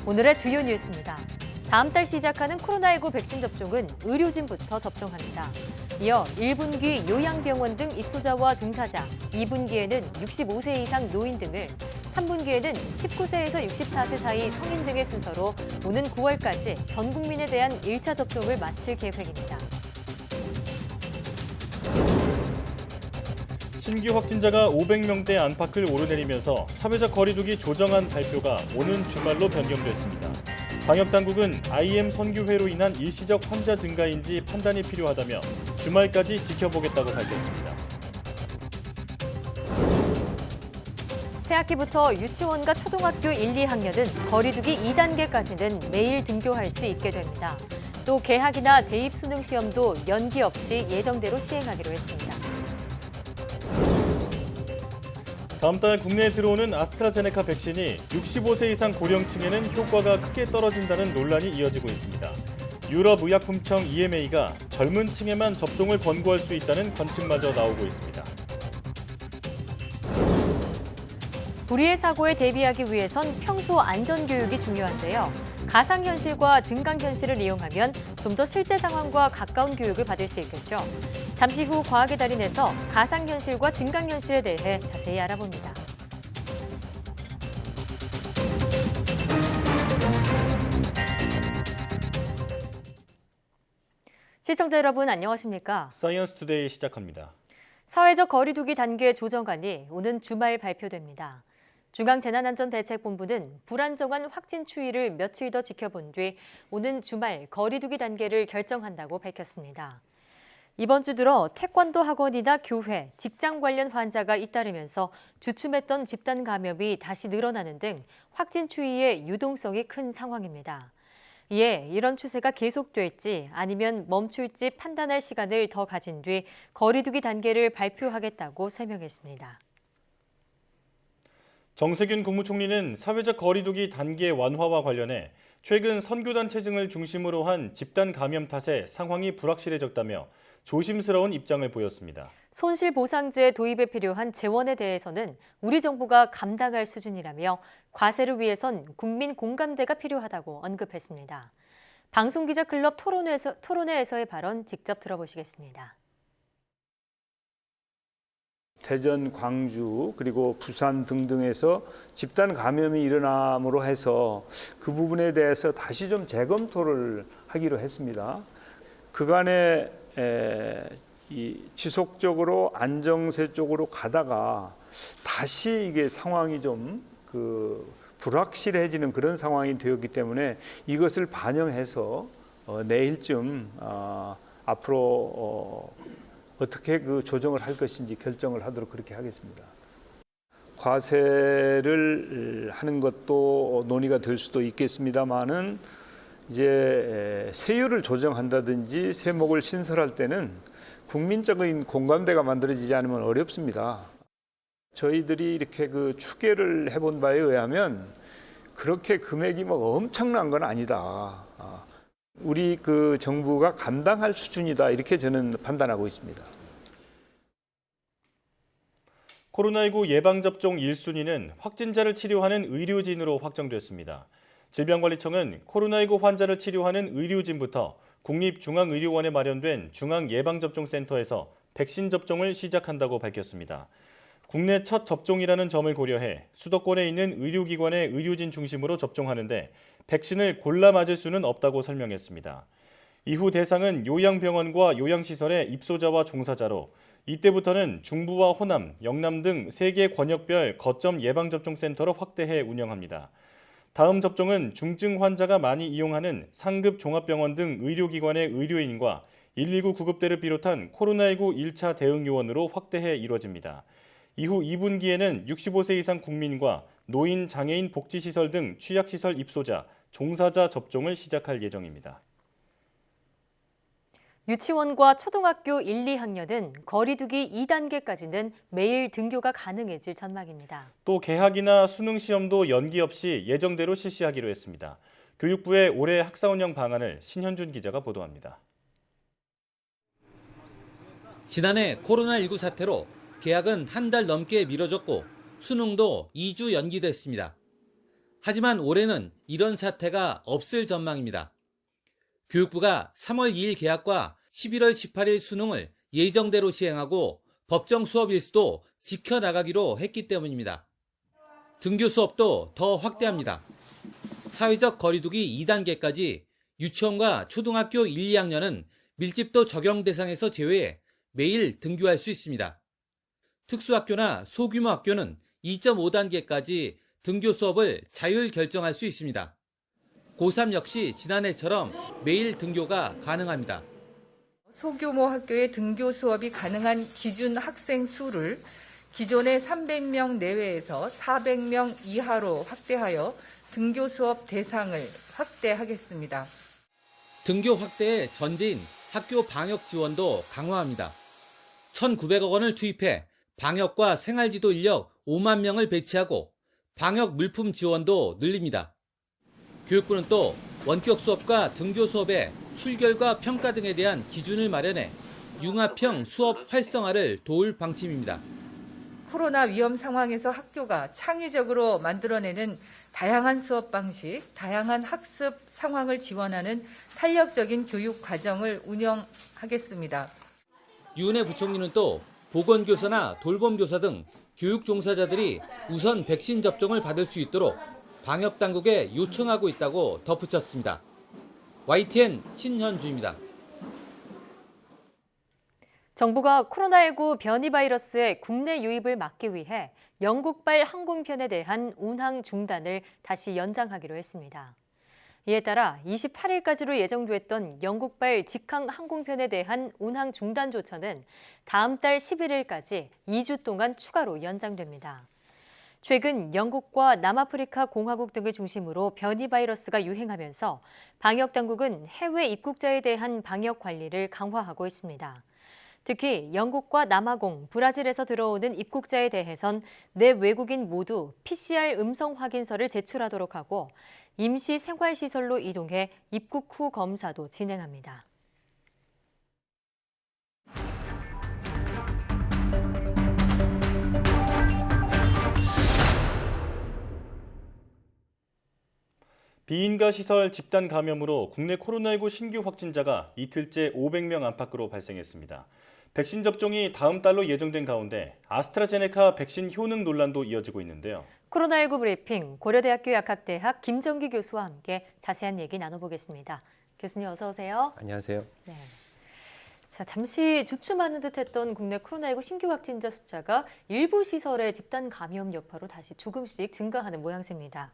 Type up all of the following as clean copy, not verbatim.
오늘의 주요 뉴스입니다. 다음 달 시작하는 코로나19 백신 접종은 의료진부터 접종합니다. 이어 1분기 요양병원 등 입소자와 종사자, 2분기에는 65세 이상 노인 등을, 3분기에는 19세에서 64세 사이 성인 등의 순서로 오는 9월까지 전 국민에 대한 1차 접종을 마칠 계획입니다. 신규 확진자가 500명대 안팎을 오르내리면서 사회적 거리두기 조정안 발표가 오는 주말로 변경됐습니다. 방역당국은 IM 선교회로 인한 일시적 환자 증가인지 판단이 필요하다며 주말까지 지켜보겠다고 밝혔습니다. 새학기부터 유치원과 초등학교 1, 2학년은 거리두기 2단계까지는 매일 등교할 수 있게 됩니다. 또 개학이나 대입 수능 시험도 연기 없이 예정대로 시행하기로 했습니다. 다음 달 국내에 들어오는 아스트라제네카 백신이 65세 이상 고령층에는 효과가 크게 떨어진다는 논란이 이어지고 있습니다. 유럽의약품청 EMA가 젊은 층에만 접종을 권고할 수 있다는 관측마저 나오고 있습니다. 불의의 사고에 대비하기 위해선 평소 안전교육이 중요한데요. 가상현실과 증강현실을 이용하면 좀 더 실제 상황과 가까운 교육을 받을 수 있겠죠. 잠시 후 과학의 달인에서 가상현실과 증강현실에 대해 자세히 알아봅니다. 시청자 여러분 안녕하십니까? 사이언스 투데이 시작합니다. 사회적 거리두기 단계 조정안이 오는 주말 발표됩니다. 중앙재난안전대책본부는 불안정한 확진 추이를 며칠 더 지켜본 뒤 오는 주말 거리두기 단계를 결정한다고 밝혔습니다. 이번 주 들어 태권도 학원이나 교회, 직장 관련 환자가 잇따르면서 주춤했던 집단 감염이 다시 늘어나는 등 확진 추이의 유동성이 큰 상황입니다. 이에 이런 추세가 계속될지 아니면 멈출지 판단할 시간을 더 가진 뒤 거리두기 단계를 발표하겠다고 설명했습니다. 정세균 국무총리는 사회적 거리두기 단계 완화와 관련해 최근 선교단체 등을 중심으로 한 집단 감염 탓에 상황이 불확실해졌다며 조심스러운 입장을 보였습니다. 손실보상제 도입에 필요한 재원에 대해서는 우리 정부가 감당할 수준이라며 과세를 위해선 국민 공감대가 필요하다고 언급했습니다. 방송기자클럽 토론회에서의 발언 직접 들어보시겠습니다. 대전, 광주, 그리고 부산 등등에서 집단 감염이 일어남으로 해서 그 부분에 대해서 다시 좀 재검토를 하기로 했습니다. 그간에 지속적으로 안정세 쪽으로 가다가 다시 이게 상황이 좀 불확실해지는 그런 상황이 되었기 때문에 이것을 반영해서 내일쯤 앞으로 어떻게 그 조정을 할 것인지 결정을 하도록 그렇게 하겠습니다. 과세를 하는 것도 논의가 될 수도 있겠습니다만은 이제 세율을 조정한다든지 세목을 신설할 때는 국민적인 공감대가 만들어지지 않으면 어렵습니다. 저희들이 이렇게 추계를 해본 바에 의하면 그렇게 금액이 엄청난 건 아니다. 우리 정부가 감당할 수준이다 이렇게 저는 판단하고 있습니다. 코로나19 예방접종 1순위는 확진자를 치료하는 의료진으로 확정됐습니다. 질병관리청은 코로나19 환자를 치료하는 의료진부터 국립중앙의료원에 마련된 중앙예방접종센터에서 백신 접종을 시작한다고 밝혔습니다. 국내 첫 접종이라는 점을 고려해 수도권에 있는 의료기관의 의료진 중심으로 접종하는데 백신을 골라 맞을 수는 없다고 설명했습니다. 이후 대상은 요양병원과 요양시설의 입소자와 종사자로 이때부터는 중부와 호남, 영남 등 3개 권역별 거점 예방접종센터로 확대해 운영합니다. 다음 접종은 중증 환자가 많이 이용하는 상급 종합병원 등 의료기관의 의료인과 119 구급대를 비롯한 코로나19 1차 대응 요원으로 확대해 이뤄집니다. 이후 2분기에는 65세 이상 국민과 노인, 장애인 복지시설 등 취약시설 입소자, 종사자 접종을 시작할 예정입니다. 유치원과 초등학교 1, 2학년은 거리두기 2단계까지는 매일 등교가 가능해질 전망입니다. 또 개학이나 수능 시험도 연기 없이 예정대로 실시하기로 했습니다. 교육부의 올해 학사 운영 방안을 신현준 기자가 보도합니다. 지난해 코로나19 사태로 개학은 한 달 넘게 미뤄졌고 수능도 2주 연기됐습니다. 하지만 올해는 이런 사태가 없을 전망입니다. 교육부가 3월 2일 개학과 11월 18일 수능을 예정대로 시행하고 법정 수업 일수도 지켜나가기로 했기 때문입니다. 등교 수업도 더 확대합니다. 사회적 거리두기 2단계까지 유치원과 초등학교 1, 2학년은 밀집도 적용 대상에서 제외해 매일 등교할 수 있습니다. 특수학교나 소규모 학교는 2.5단계까지 등교 수업을 자율 결정할 수 있습니다. 고3 역시 지난해처럼 매일 등교가 가능합니다. 소규모 학교의 등교 수업이 가능한 기준 학생 수를 기존의 300명 내외에서 400명 이하로 확대하여 등교 수업 대상을 확대하겠습니다. 등교 확대의 전제인 학교 방역 지원도 강화합니다. 1,900억 원을 투입해 방역과 생활지도 인력 5만 명을 배치하고 방역 물품 지원도 늘립니다. 교육부는 또 원격 수업과 등교 수업의 출결과 평가 등에 대한 기준을 마련해 융합형 수업 활성화를 도울 방침입니다. 코로나 위험 상황에서 학교가 창의적으로 만들어내는 다양한 수업 방식, 다양한 학습 상황을 지원하는 탄력적인 교육 과정을 운영하겠습니다. 유은혜 부총리는 또 보건교사나 돌봄교사 등 교육 종사자들이 우선 백신 접종을 받을 수 있도록 방역당국에 요청하고 있다고 덧붙였습니다. YTN 신현주입니다. 정부가 코로나19 변이 바이러스의 국내 유입을 막기 위해 영국발 항공편에 대한 운항 중단을 다시 연장하기로 했습니다. 이에 따라 28일까지로 예정됐던 영국발 직항 항공편에 대한 운항 중단 조처는 다음 달 11일까지 2주 동안 추가로 연장됩니다. 최근 영국과 남아프리카 공화국 등을 중심으로 변이 바이러스가 유행하면서 방역당국은 해외 입국자에 대한 방역 관리를 강화하고 있습니다. 특히 영국과 남아공, 브라질에서 들어오는 입국자에 대해선 내 외국인 모두 PCR 음성 확인서를 제출하도록 하고 임시 생활시설로 이동해 입국 후 검사도 진행합니다. 비인가 시설 집단 감염으로 국내 코로나19 신규 확진자가 이틀째 500명 안팎으로 발생했습니다. 백신 접종이 다음 달로 예정된 가운데 아스트라제네카 백신 효능 논란도 이어지고 있는데요. 코로나19 브리핑 고려대학교 약학대학 김정기 교수와 함께 자세한 얘기 나눠보겠습니다. 교수님 어서 오세요. 안녕하세요. 네. 자, 잠시 주춤하는 듯했던 국내 코로나19 신규 확진자 숫자가 일부 시설의 집단 감염 여파로 다시 조금씩 증가하는 모양새입니다.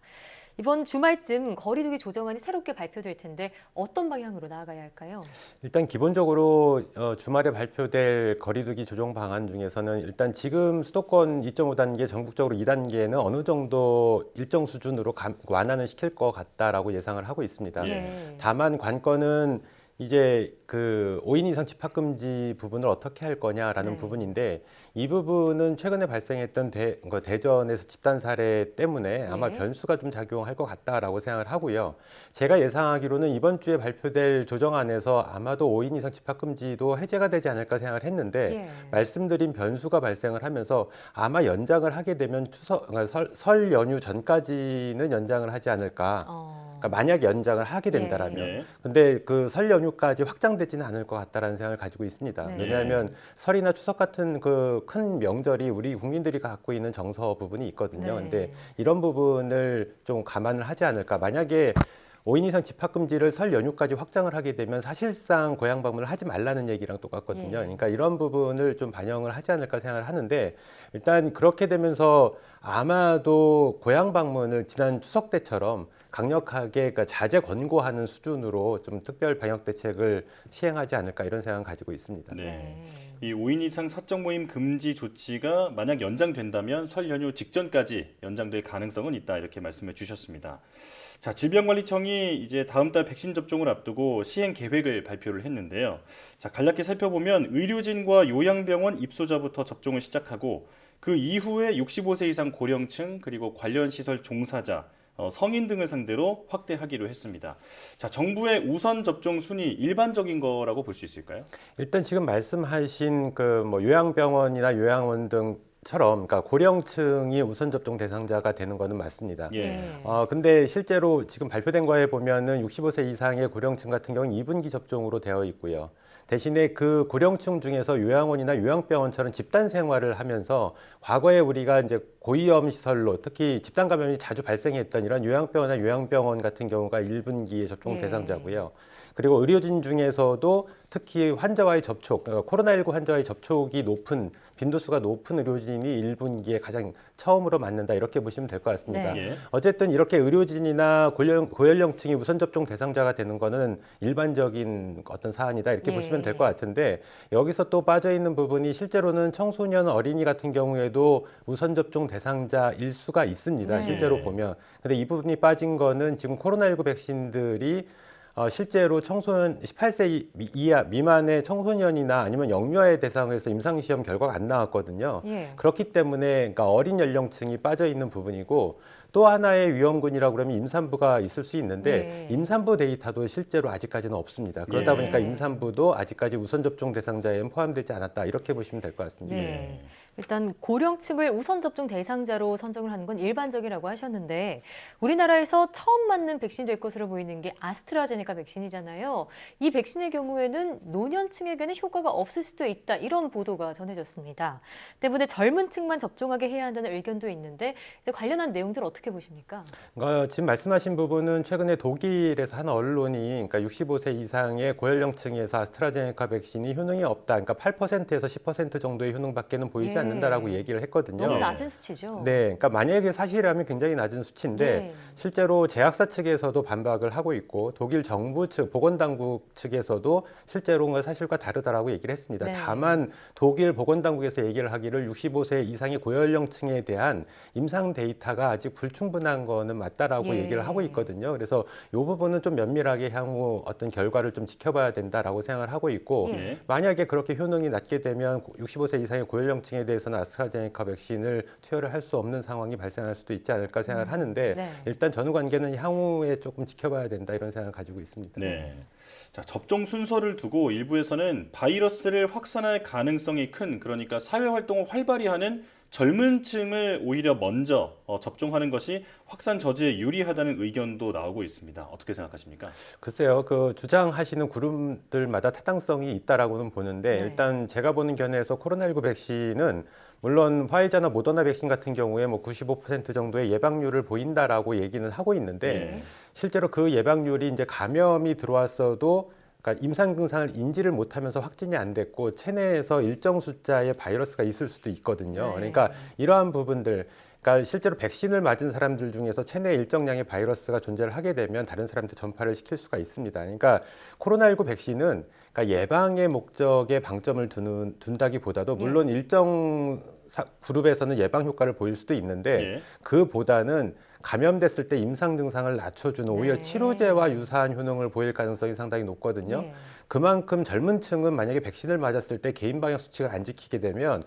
이번 주말쯤 거리두기 조정안이 새롭게 발표될 텐데 어떤 방향으로 나아가야 할까요? 일단 기본적으로 주말에 발표될 거리두기 조정 방안 중에서는 일단 지금 수도권 2.5단계, 전국적으로 2단계는 어느 정도 일정 수준으로 완화는 시킬 것 같다라고 예상을 하고 있습니다. 예. 다만 관건은 이제 그 5인 이상 집합금지 부분을 어떻게 할 거냐라는 네. 부분인데 이 부분은 최근에 발생했던 대전에서 집단 사례 때문에 아마 네. 변수가 좀 작용할 것 같다라고 생각을 하고요. 제가 예상하기로는 이번 주에 발표될 조정안에서 아마도 5인 이상 집합금지도 해제가 되지 않을까 생각을 했는데 예. 말씀드린 변수가 발생을 하면서 아마 연장을 하게 되면 설 연휴 전까지는 연장을 하지 않을까. 그러니까 만약에 연장을 하게 된다라면, 네. 근데 그 설 연휴까지 확장되지는 않을 것 같다라는 생각을 가지고 있습니다. 네. 왜냐하면 설이나 추석 같은 그 큰 명절이 우리 국민들이 갖고 있는 정서 부분이 있거든요. 네. 근데 이런 부분을 좀 감안을 하지 않을까. 만약에 5인 이상 집합금지를 설 연휴까지 확장을 하게 되면 사실상 고향 방문을 하지 말라는 얘기랑 똑같거든요. 예. 그러니까 이런 부분을 좀 반영을 하지 않을까 생각을 하는데 일단 그렇게 되면서 아마도 고향 방문을 지난 추석 때처럼 강력하게 그러니까 자제 권고하는 수준으로 좀 특별 방역 대책을 시행하지 않을까 이런 생각을 가지고 있습니다. 네. 이 5인 이상 사적 모임 금지 조치가 만약 연장된다면 설 연휴 직전까지 연장될 가능성은 있다 이렇게 말씀해 주셨습니다. 자, 질병관리청이 이제 다음 달 백신 접종을 앞두고 시행 계획을 발표를 했는데요. 자, 간략히 살펴보면 의료진과 요양병원 입소자부터 접종을 시작하고 그 이후에 65세 이상 고령층 그리고 관련 시설 종사자 성인 등을 상대로 확대하기로 했습니다. 자, 정부의 우선 접종 순위 일반적인 거라고 볼 수 있을까요? 일단 지금 말씀하신 그 뭐 요양병원이나 요양원 등 그러니까 고령층이 우선 접종 대상자가 되는 것은 맞습니다. 예. 근데 실제로 지금 발표된 거에 보면은 65세 이상의 고령층 같은 경우는 2분기 접종으로 되어 있고요. 대신에 그 고령층 중에서 요양원이나 요양병원처럼 집단 생활을 하면서 과거에 우리가 이제 고위험 시설로 특히 집단 감염이 자주 발생했던 이런 요양병원이나 요양병원 같은 경우가 1분기에 접종 대상자고요. 그리고 의료진 중에서도 특히 환자와의 접촉, 그러니까 코로나19 환자와의 접촉이 높은 빈도수가 높은 의료진이 1분기에 가장 처음으로 맞는다 이렇게 보시면 될 것 같습니다. 네. 예. 어쨌든 이렇게 의료진이나 고연령층이 우선 접종 대상자가 되는 거는 일반적인 어떤 사안이다 이렇게 예. 보시면 될 것 같은데 여기서 또 빠져 있는 부분이 실제로는 청소년 어린이 같은 경우에도 우선 접종 대상자일 수가 있습니다. 네. 실제로 보면. 근데 이 부분이 빠진 거는 지금 코로나19 백신들이 실제로 청소년 18세 이하 미만의 청소년이나 아니면 영유아의 대상에서 임상시험 결과가 안 나왔거든요. 예. 그렇기 때문에 그러니까 어린 연령층이 빠져 있는 부분이고 또 하나의 위험군이라고 그러면 임산부가 있을 수 있는데 네. 임산부 데이터도 실제로 아직까지는 없습니다. 그러다 예. 보니까 임산부도 아직까지 우선 접종 대상자에는 포함되지 않았다 이렇게 보시면 될 것 같습니다. 네. 일단 고령층을 우선 접종 대상자로 선정을 하는 건 일반적이라고 하셨는데 우리나라에서 처음 맞는 백신이 될 것으로 보이는 게 아스트라제네카 백신이잖아요. 이 백신의 경우에는 노년층에게는 효과가 없을 수도 있다 이런 보도가 전해졌습니다. 때문에 젊은 층만 접종하게 해야 한다는 의견도 있는데 관련한 내용들 어떻게 보십니까? 지금 말씀하신 부분은 최근에 독일에서 한 언론이 그러니까 65세 이상의 고연령층에서 아스트라제네카 백신이 효능이 없다. 그러니까 8%에서 10% 정도의 효능밖에는 보이지 예. 않는다라고 얘기를 했거든요. 너무 낮은 수치죠. 네, 그러니까 만약에 사실이라면 굉장히 낮은 수치인데 네. 실제로 제약사 측에서도 반박을 하고 있고 독일 정부 측, 보건당국 측에서도 실제로는 사실과 다르다라고 얘기를 했습니다. 네. 다만 독일 보건당국에서 얘기를 하기를 65세 이상의 고연령층에 대한 임상 데이터가 아직 불충분한 거는 맞다라고 예. 얘기를 하고 있거든요. 그래서 이 부분은 좀 면밀하게 향후 어떤 결과를 좀 지켜봐야 된다라고 생각을 하고 있고 예. 만약에 그렇게 효능이 낮게 되면 65세 이상의 고연령층에 대해서는 아스트라제네카 백신을 투여를 할 수 없는 상황이 발생할 수도 있지 않을까 생각을 하는데 네. 일단 전후 관계는 향후에 조금 지켜봐야 된다 이런 생각을 가지고 있습니다. 네. 자, 접종 순서를 두고 일부에서는 바이러스를 확산할 가능성이 큰 그러니까 사회 활동을 활발히 하는 젊은 층을 오히려 먼저 접종하는 것이 확산 저지에 유리하다는 의견도 나오고 있습니다. 어떻게 생각하십니까? 글쎄요, 그 주장하시는 그룹들마다 타당성이 있다라고는 보는데 네. 일단 제가 보는 견해에서 코로나19 백신은 물론 화이자나 모더나 백신 같은 경우에 뭐 95% 정도의 예방률을 보인다라고 얘기는 하고 있는데 네. 실제로 그 예방률이 이제 감염이 들어왔어도 그러니까 임상 증상을 인지를 못하면서 확진이 안 됐고 체내에서 일정 숫자의 바이러스가 있을 수도 있거든요. 네. 그러니까 이러한 부분들, 그러니까 실제로 백신을 맞은 사람들 중에서 체내에 일정량의 바이러스가 존재를 하게 되면 다른 사람한테 전파를 시킬 수가 있습니다. 그러니까 코로나19 백신은 그러니까 예방의 목적에 방점을 둔다기보다도 물론 일정 그룹에서는 예방 효과를 보일 수도 있는데 예. 그보다는 감염됐을 때 임상 증상을 낮춰주는 오히려 네. 치료제와 유사한 효능을 보일 가능성이 상당히 높거든요. 예. 그만큼 젊은 층은 만약에 백신을 맞았을 때 개인 방역 수칙을 안 지키게 되면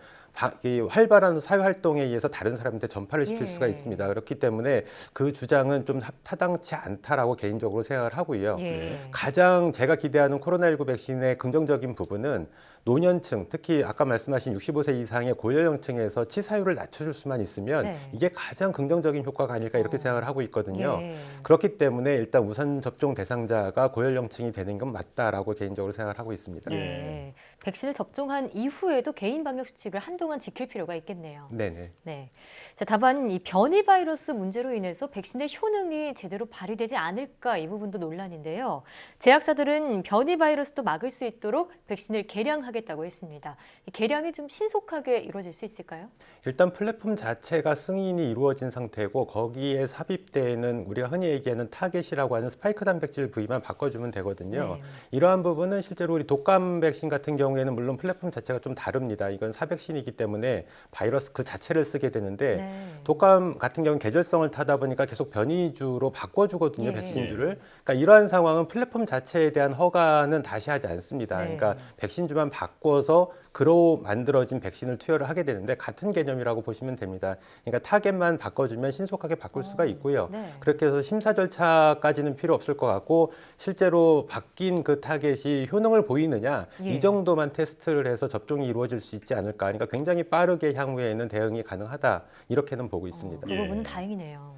이 활발한 사회 활동에 의해서 다른 사람한테 전파를 시킬 예. 수가 있습니다. 그렇기 때문에 그 주장은 좀 타당치 않다라고 개인적으로 생각을 하고요. 예. 가장 제가 기대하는 코로나19 백신의 긍정적인 부분은 노년층, 특히 아까 말씀하신 65세 이상의 고연령층에서 치사율을 낮춰줄 수만 있으면 네. 이게 가장 긍정적인 효과가 아닐까 이렇게 생각을 하고 있거든요. 예. 그렇기 때문에 일단 우선 접종 대상자가 고연령층이 되는 건 맞다라고 개인적으로 생각을 하고 있습니다. 예. 네. 백신을 접종한 이후에도 개인 방역 수칙을 한동안 지킬 필요가 있겠네요. 네네. 네. 자, 다만 이 변이 바이러스 문제로 인해서 백신의 효능이 제대로 발휘되지 않을까 이 부분도 논란인데요. 제약사들은 변이 바이러스도 막을 수 있도록 백신을 개량하겠다고 했습니다. 이 개량이 좀 신속하게 이루어질 수 있을까요? 일단 플랫폼 자체가 승인이 이루어진 상태고 거기에 삽입되는 우리가 흔히 얘기하는 타겟이라고 하는 스파이크 단백질 부위만 바꿔주면 되거든요. 네. 이러한 부분은 실제로 우리 독감 백신 같은 경우에는 물론 플랫폼 자체가 좀 다릅니다. 이건 사백신이기 때문에 바이러스 그 자체를 쓰게 되는데 네. 독감 같은 경우는 계절성을 타다 보니까 계속 변이주로 바꿔주거든요. 예. 백신주를. 그러니까 이러한 상황은 플랫폼 자체에 대한 허가는 다시 하지 않습니다. 네. 그러니까 백신주만 바꿔서 그로 만들어진 백신을 투여를 하게 되는데 같은 개념이라고 보시면 됩니다. 그러니까 타겟만 바꿔주면 신속하게 바꿀 수가 있고요. 네. 그렇게 해서 심사 절차까지는 필요 없을 것 같고 실제로 바뀐 그 타겟이 효능을 보이느냐 예. 이 정도만 테스트를 해서 접종이 이루어질 수 있지 않을까. 그러니까 굉장히 빠르게 향후에는 대응이 가능하다 이렇게는 보고 있습니다. 그 예. 부분은 다행이네요.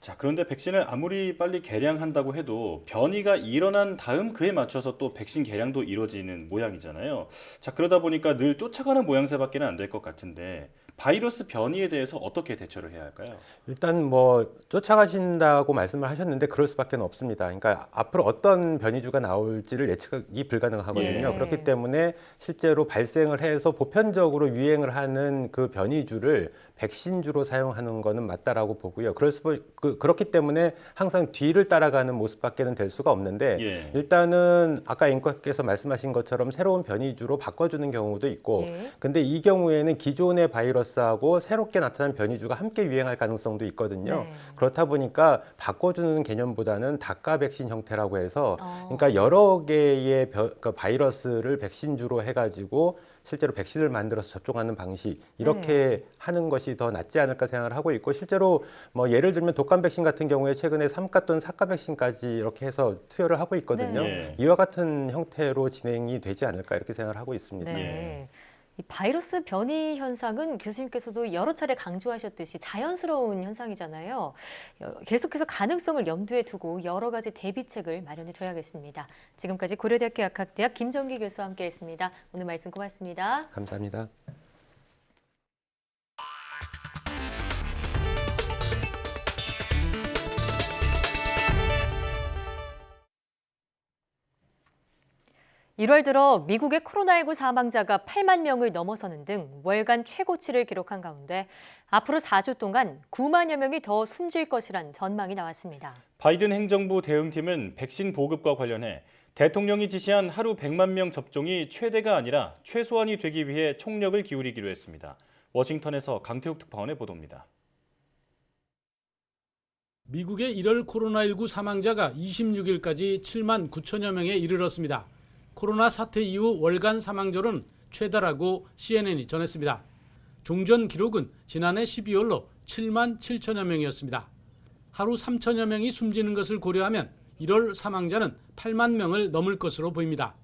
자, 그런데 백신을 아무리 빨리 개량한다고 해도 변이가 일어난 다음 그에 맞춰서 또 백신 개량도 이루어지는 모양이잖아요. 자, 그러다 보니까 늘 쫓아가는 모양새밖에 안 될 것 같은데 바이러스 변이에 대해서 어떻게 대처를 해야 할까요? 일단 뭐 쫓아가신다고 말씀을 하셨는데 그럴 수밖에 없습니다. 그러니까 앞으로 어떤 변이주가 나올지를 예측이 불가능하거든요. 예. 그렇기 때문에 실제로 발생을 해서 보편적으로 유행을 하는 그 변이주를 백신주로 사용하는 것은 맞다라고 보고요. 그렇기 때문에 항상 뒤를 따라가는 모습밖에는 될 수가 없는데 예. 일단은 아까 앵커께서 말씀하신 것처럼 새로운 변이주로 바꿔주는 경우도 있고 예. 근데 이 경우에는 기존의 바이러스하고 새롭게 나타난 변이주가 함께 유행할 가능성도 있거든요. 네. 그렇다 보니까 바꿔주는 개념보다는 다가 백신 형태라고 해서 어. 그러니까 여러 개의 그 바이러스를 백신주로 해가지고 실제로 백신을 만들어서 접종하는 방식 이렇게 하는 것이 더 낫지 않을까 생각을 하고 있고 실제로 뭐 예를 들면 독감 백신 같은 경우에 최근에 3가 또는 4가 백신까지 이렇게 해서 투여를 하고 있거든요. 네. 이와 같은 형태로 진행이 되지 않을까 이렇게 생각을 하고 있습니다. 네. 이 바이러스 변이 현상은 교수님께서도 여러 차례 강조하셨듯이 자연스러운 현상이잖아요. 계속해서 가능성을 염두에 두고 여러 가지 대비책을 마련해 줘야겠습니다. 지금까지 고려대학교 약학대학 김정기 교수와 함께했습니다. 오늘 말씀 고맙습니다. 감사합니다. 일 월 들어 미국의 코로나19 사망자가 8만 명을 넘어서는 등 월간 최고치를 기록한 가운데 앞으로 4주 동안 9만여 명이 더 숨질 것이란 전망이 나왔습니다. 바이든 행정부 대응팀은 백신 보급과 관련해 대통령이 지시한 하루 100만 명 접종이 최대가 아니라 최소한이 되기 위해 총력을 기울이기로 했습니다. 워싱턴에서 강태욱 특파원의 보도입니다. 미국의 1월 코로나19 사망자가 26일까지 7만 9천여 명에 이르렀습니다. 코로나 사태 이후 월간 사망자로는 최다라고 CNN이 전했습니다. 종전 기록은 지난해 12월로 7만 7천여 명이었습니다. 하루 3천여 명이 숨지는 것을 고려하면 1월 사망자는 8만 명을 넘을 것으로 보입니다.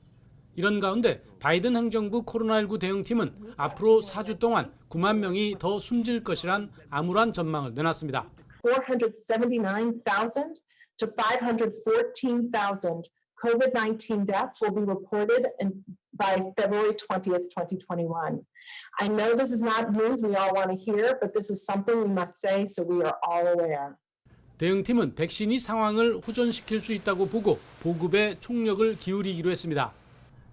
이런 가운데 바이든 행정부 코로나19 대응팀은 앞으로 4주 동안 9만 명이 더 숨질 것이란 암울한 전망을 내놨습니다. 479,000 to 514,000 COVID-19 deaths will be reported by February 20th, 2021. I know this is not news we all want to hear, but this is something we must say so we are all aware. 대응팀은 백신이 상황을 호전시킬 수 있다고 보고 보급에 총력을 기울이기로 했습니다.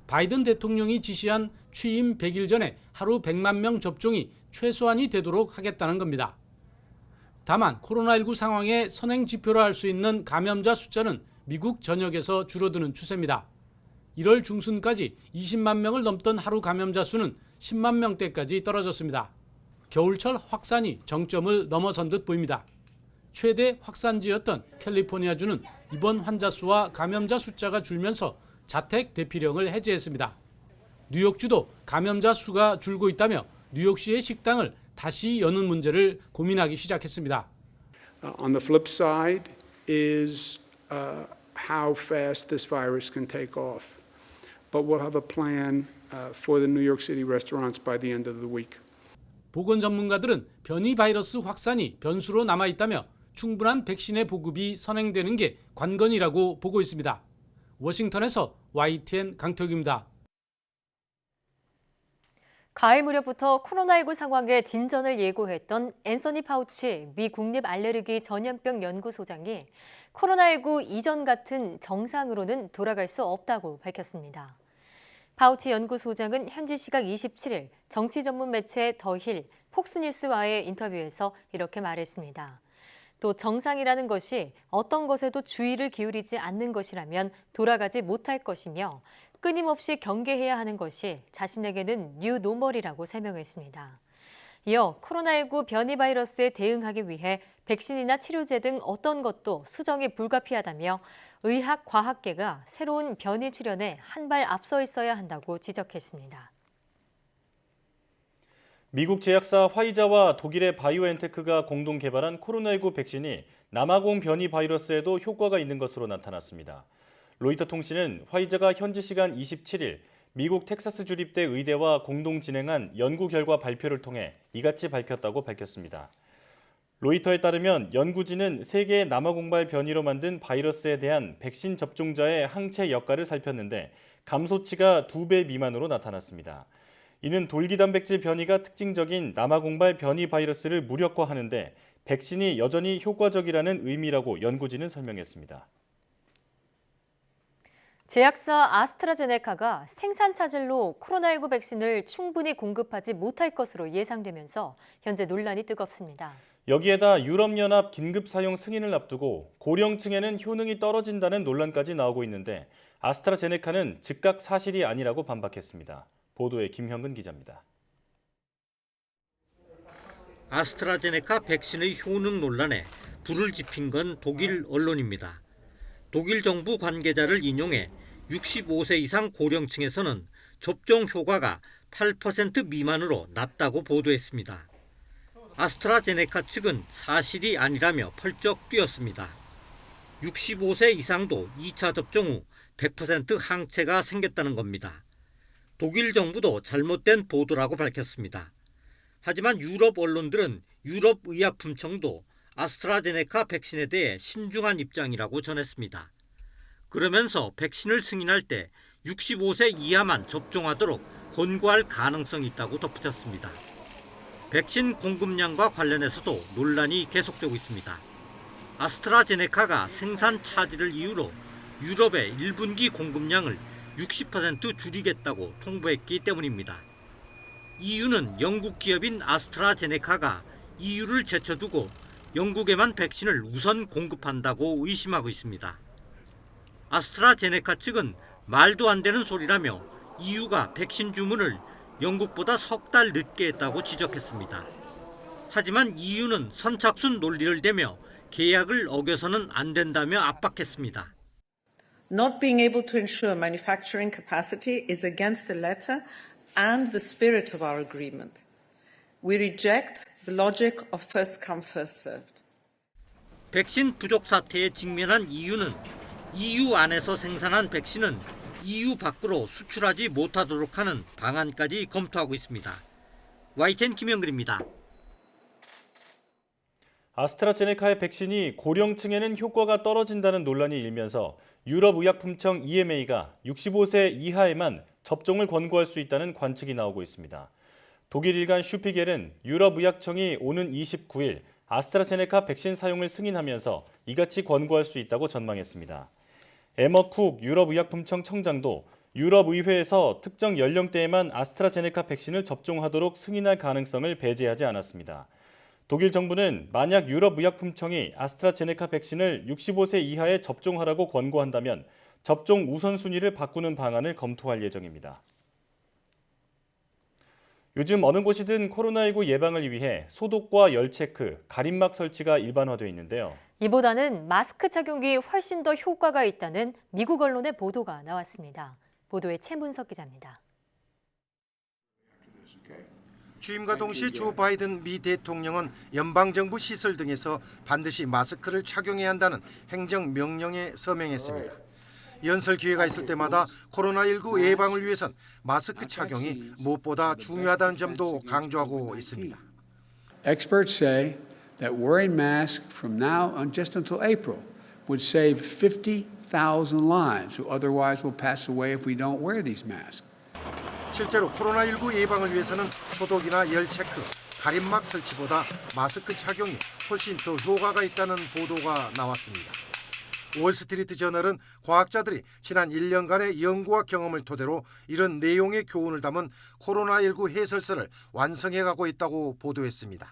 바이든 대통령이 지시한 취임 100일 전에 하루 100만 명 접종이 최소한이 되도록 하겠다는 겁니다. 다만 코로나19 상황의 선행 지표로 할 수 있는 감염자 숫자는 미국 전역에서 줄어드는 추세입니다. 1월 중순까지 20만 명을 넘던 하루 감염자 수는 10만 명대까지 떨어졌습니다. 겨울철 확산이 정점을 넘어선 듯 보입니다. 최대 확산지였던 캘리포니아주는 이번 환자 수와 감염자 숫자가 줄면서 자택 대피령을 해제했습니다. 뉴욕주도 감염자 수가 줄고 있다며 뉴욕시의 식당을 다시 여는 문제를 고민하기 시작했습니다. On the flip side is how fast this virus can take off. But we'll have a plan for the New York City restaurants by the end of the week. 보건 전문가들은 변이 바이러스 확산이 변수로 남아 있다며 충분한 백신의 보급이 선행되는 게 관건이라고 보고 있습니다. 워싱턴에서 YTN 강태욱입니다. 가을 무렵부터 코로나19 상황의 진전을 예고했던 앤서니 파우치 미 국립 알레르기 전염병 연구소장이 코로나19 이전 같은 정상으로는 돌아갈 수 없다고 밝혔습니다. 파우치 연구소장은 현지 시각 27일 정치 전문 매체 더힐 폭스뉴스와의 인터뷰에서 이렇게 말했습니다. 또 정상이라는 것이 어떤 것에도 주의를 기울이지 않는 것이라면 돌아가지 못할 것이며 끊임없이 경계해야 하는 것이 자신에게는 뉴 노멀이라고 설명했습니다. 이어 코로나19 변이 바이러스에 대응하기 위해 백신이나 치료제 등 어떤 것도 수정이 불가피하다며 의학 과학계가 새로운 변이 출현에 한 발 앞서 있어야 한다고 지적했습니다. 미국 제약사 화이자와 독일의 바이오엔테크가 공동 개발한 코로나19 백신이 남아공 변이 바이러스에도 효과가 있는 것으로 나타났습니다. 로이터 통신은 화이자가 현지 시간 27일 미국 텍사스 주립대 의대와 공동 진행한 연구 결과 발표를 통해 이같이 밝혔다고 밝혔습니다. 로이터에 따르면 연구진은 세계의 남아공발 변이로 만든 바이러스에 대한 백신 접종자의 항체 역할을 살폈는데 감소치가 2배 미만으로 나타났습니다. 이는 돌기단백질 변이가 특징적인 남아공발 변이 바이러스를 무력화하는데 백신이 여전히 효과적이라는 의미라고 연구진은 설명했습니다. 제약사 아스트라제네카가 생산 차질로 코로나19 백신을 충분히 공급하지 못할 것으로 예상되면서 현재 논란이 뜨겁습니다. 여기에다 유럽연합 긴급 사용 승인을 앞두고 고령층에는 효능이 떨어진다는 논란까지 나오고 있는데 아스트라제네카는 즉각 사실이 아니라고 반박했습니다. 보도에 김형근 기자입니다. 아스트라제네카 백신의 효능 논란에 불을 지핀 건 독일 언론입니다. 독일 정부 관계자를 인용해 65세 이상 고령층에서는 접종 효과가 8% 미만으로 낮다고 보도했습니다. 아스트라제네카 측은 사실이 아니라며 펄쩍 뛰었습니다. 65세 이상도 2차 접종 후 100% 항체가 생겼다는 겁니다. 독일 정부도 잘못된 보도라고 밝혔습니다. 하지만 유럽 언론들은 유럽의약품청도 아스트라제네카 백신에 대해 신중한 입장이라고 전했습니다. 그러면서 백신을 승인할 때 65세 이하만 접종하도록 권고할 가능성이 있다고 덧붙였습니다. 백신 공급량과 관련해서도 논란이 계속되고 있습니다. 아스트라제네카가 생산 차질을 이유로 유럽의 1분기 공급량을 60% 줄이겠다고 통보했기 때문입니다. EU는 영국 기업인 아스트라제네카가 EU를 제쳐두고 영국에만 백신을 우선 공급한다고 의심하고 있습니다. 아스트라제네카 측은 말도 안 되는 소리라며 EU가 백신 주문을 영국보다 석 달 늦게 했다고 지적했습니다. 하지만 EU는 선착순 논리를 대며 계약을 어겨서는 안 된다며 압박했습니다. Not being able to ensure manufacturing capacity is against the letter and the spirit of our agreement. We reject the logic of first come, first served. 백신 부족 사태에 직면한 EU는 EU 안에서 생산한 백신은 EU 밖으로 수출하지 못하도록 하는 방안까지 검토하고 있습니다. YTN 김영근입니다. 아스트라제네카의 백신이 고령층에는 효과가 떨어진다는 논란이 일면서 유럽의약품청 EMA가 65세 이하에만 접종을 권고할 수 있다는 관측이 나오고 있습니다. 독일 일간 슈피겔은 유럽의약청이 오는 29일 아스트라제네카 백신 사용을 승인하면서 이같이 권고할 수 있다고 전망했습니다. 에머쿡 유럽의약품청 청장도 유럽의회에서 특정 연령대에만 아스트라제네카 백신을 접종하도록 승인할 가능성을 배제하지 않았습니다. 독일 정부는 만약 유럽의약품청이 아스트라제네카 백신을 65세 이하에 접종하라고 권고한다면 접종 우선순위를 바꾸는 방안을 검토할 예정입니다. 요즘 어느 곳이든 코로나19 예방을 위해 소독과 열체크, 가림막 설치가 일반화되어 있는데요. 이보다는 마스크 착용이 훨씬 더 효과가 있다는 미국 언론의 보도가 나왔습니다. 보도에 최문석 기자입니다. 취임과 동시에 조 바이든 미 대통령은 연방정부 시설 등에서 반드시 마스크를 착용해야 한다는 행정명령에 서명했습니다. 연설 기회가 있을 때마다 코로나19 예방을 위해선 마스크 착용이 무엇보다 중요하다는 점도 강조하고 있습니다. Experts say that wearing masks from now on just until April would save 50,000 lives who otherwise will pass away if we don't wear these masks. 실제로 코로나19 예방을 위해서는 소독이나 열체크, 가림막 설치보다 마스크 착용이 훨씬 더 효과가 있다는 보도가 나왔습니다. 월스트리트 저널은 과학자들이 지난 1년간의 연구와 경험을 토대로 이런 내용의 교훈을 담은 코로나19 해설서를 완성해가고 있다고 보도했습니다.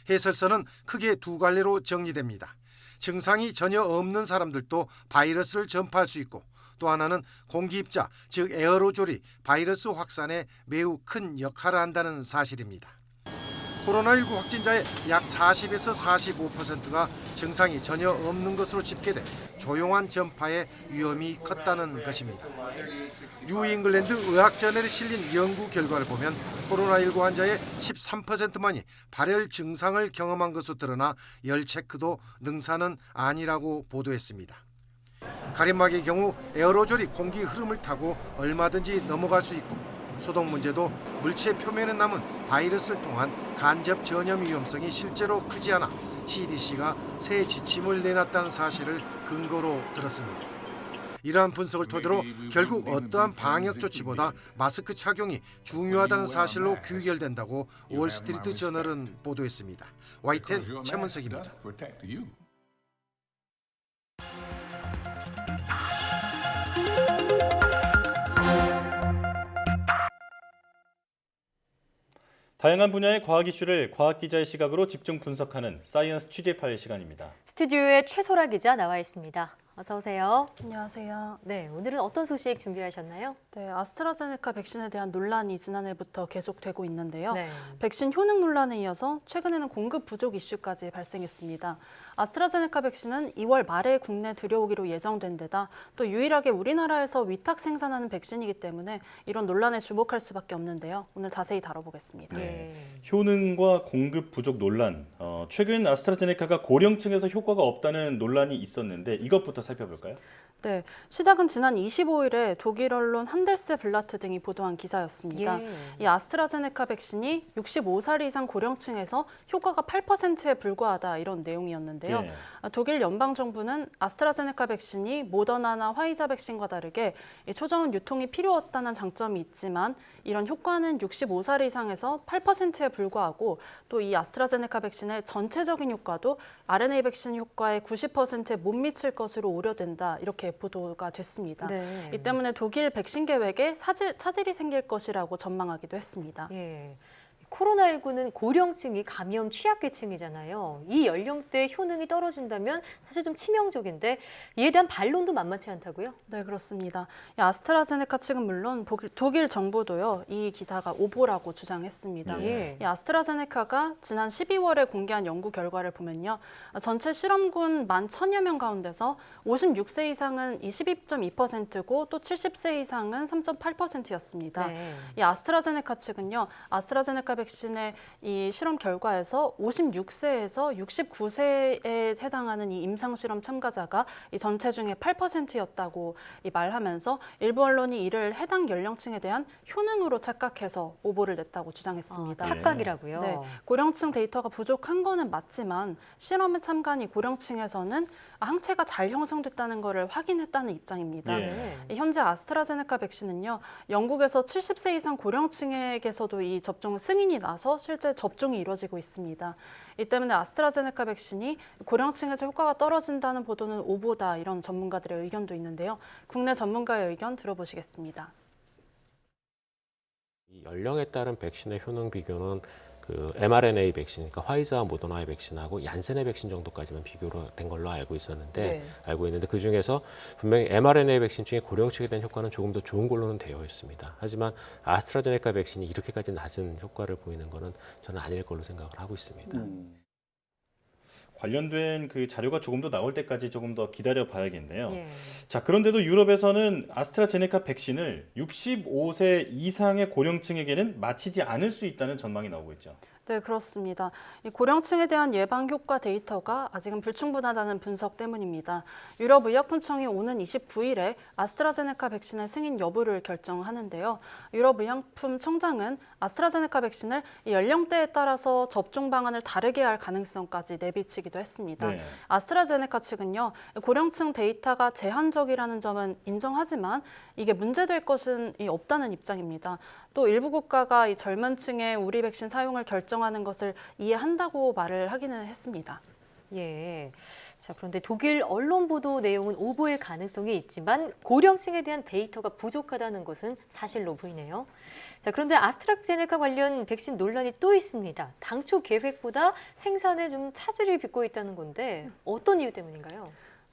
해설서는 크게 두 갈래로 정리됩니다. 증상이 전혀 없는 사람들도 바이러스를 전파할 수 있고 또 하나는 공기입자, 즉 에어로졸이 바이러스 확산에 매우 큰 역할을 한다는 사실입니다. 코로나19 확진자의 약 40에서 45%가 증상이 전혀 없는 것으로 집계돼 조용한 전파의 위험이 컸다는 것입니다. 뉴잉글랜드 의학저널에 실린 연구 결과를 보면 코로나19 환자의 13%만이 발열 증상을 경험한 것으로 드러나 열 체크도 능사는 아니라고 보도했습니다. 가림막의 경우 에어로졸이 공기 흐름을 타고 얼마든지 넘어갈 수 있고 소독 문제도 물체 표면에 남은 바이러스를 통한 간접 전염 위험성이 실제로 크지 않아 CDC가 새 지침을 내놨다는 사실을 근거로 들었습니다. 이러한 분석을 토대로 결국 어떠한 방역 조치보다 마스크 착용이 중요하다는 사실로 귀결된다고 월스트리트 저널은 보도했습니다. YTN 최문석입니다. 다양한 분야의 과학 이슈를 과학 기자의 시각으로 집중 분석하는 사이언스 취재 파일 시간입니다. 스튜디오에 최소라 기자 나와 있습니다. 어서 오세요. 안녕하세요. 네, 오늘은 어떤 소식 준비하셨나요? 네, 아스트라제네카 백신에 대한 논란이 지난해부터 계속되고 있는데요. 네. 백신 효능 논란에 이어서 최근에는 공급 부족 이슈까지 발생했습니다. 아스트라제네카 백신은 2월 말에 국내 들여오기로 예정된 데다 또 유일하게 우리나라에서 위탁 생산하는 백신이기 때문에 이런 논란에 주목할 수밖에 없는데요. 오늘 자세히 다뤄보겠습니다. 네. 효능과 공급 부족 논란. 최근 아스트라제네카가 고령층에서 효과가 없다는 논란이 있었는데 이것부터 살펴볼까요? 네, 시작은 지난 25일에 독일 언론 한델스블라트 등이 보도한 기사였습니다. 예. 이 아스트라제네카 백신이 65살 이상 고령층에서 효과가 8%에 불과하다 이런 내용이었는데요. 예. 독일 연방정부는 아스트라제네카 백신이 모더나나 화이자 백신과 다르게 초저온 유통이 필요 없다는 장점이 있지만 이런 효과는 65살 이상에서 8%에 불과하고 또 이 아스트라제네카 백신의 전체적인 효과도 RNA 백신 효과의 90%에 못 미칠 것으로 우려된다 이렇게 보도가 됐습니다. 네. 이 때문에 독일 백신 계획에 차질이 생길 것이라고 전망하기도 했습니다. 예. 코로나19는 고령층이 감염 취약계층이잖아요. 이 연령대 효능이 떨어진다면 사실 좀 치명적인데 이에 대한 반론도 만만치 않다고요? 네, 그렇습니다. 이 아스트라제네카 측은 물론 독일 정부도요, 이 기사가 오보라고 주장했습니다. 예. 이 아스트라제네카가 지난 12월에 공개한 연구 결과를 보면요. 전체 실험군 11,000여 명 가운데서 56세 이상은 22.2%고 또 70세 이상은 3.8%였습니다. 네. 이 아스트라제네카 측은요, 아스트라제네카 백신의 이 실험 결과에서 56세에서 69세에 해당하는 이 임상 실험 참가자가 이 전체 중에 8%였다고 말하면서 일부 언론이 이를 해당 연령층에 대한 효능으로 착각해서 오보를 냈다고 주장했습니다. 착각이라고요? 네, 고령층 데이터가 부족한 거는 맞지만 실험에 참가한 이 고령층에서는 항체가 잘 형성됐다는 것을 확인했다는 입장입니다. 예. 현재 아스트라제네카 백신은요, 영국에서 70세 이상 고령층에게서도 이 접종 승인이 나서 실제 접종이 이루어지고 있습니다. 이 때문에 아스트라제네카 백신이 고령층에서 효과가 떨어진다는 보도는 오보다 이런 전문가들의 의견도 있는데요. 국내 전문가의 의견 들어보시겠습니다. 이 연령에 따른 백신의 효능 비교는 그 mRNA 백신, 그러니까 화이자와 모더나의 백신하고 얀센의 백신 정도까지만 비교로 된 걸로 알고 있는데 그 중에서 분명히 mRNA 백신 중에 고령층에 대한 효과는 조금 더 좋은 걸로는 되어 있습니다. 하지만 아스트라제네카 백신이 이렇게까지 낮은 효과를 보이는 것은 저는 아닐 걸로 생각을 하고 있습니다. 관련된 그 자료가 조금 더 나올 때까지 조금 더 기다려 봐야겠네요. 예. 자, 그런데도 유럽에서는 아스트라제네카 백신을 65세 이상의 고령층에게는 맞히지 않을 수 있다는 전망이 나오고 있죠. 네, 그렇습니다. 이 고령층에 대한 예방 효과 데이터가 아직은 불충분하다는 분석 때문입니다. 유럽의약품청이 오는 29일에 아스트라제네카 백신의 승인 여부를 결정하는데요. 유럽의약품청장은 아스트라제네카 백신을 이 연령대에 따라서 접종 방안을 다르게 할 가능성까지 내비치기도 했습니다. 네. 아스트라제네카 측은요, 고령층 데이터가 제한적이라는 점은 인정하지만 이게 문제될 것은 없다는 입장입니다. 또 일부 국가가 이 젊은 층의 우리 백신 사용을 결정하는 것을 이해한다고 말을 하기는 했습니다. 예. 자, 그런데 독일 언론 보도 내용은 오보일 가능성이 있지만 고령층에 대한 데이터가 부족하다는 것은 사실로 보이네요. 자, 그런데 아스트라제네카 관련 백신 논란이 또 있습니다. 당초 계획보다 생산에 좀 차질을 빚고 있다는 건데 어떤 이유 때문인가요?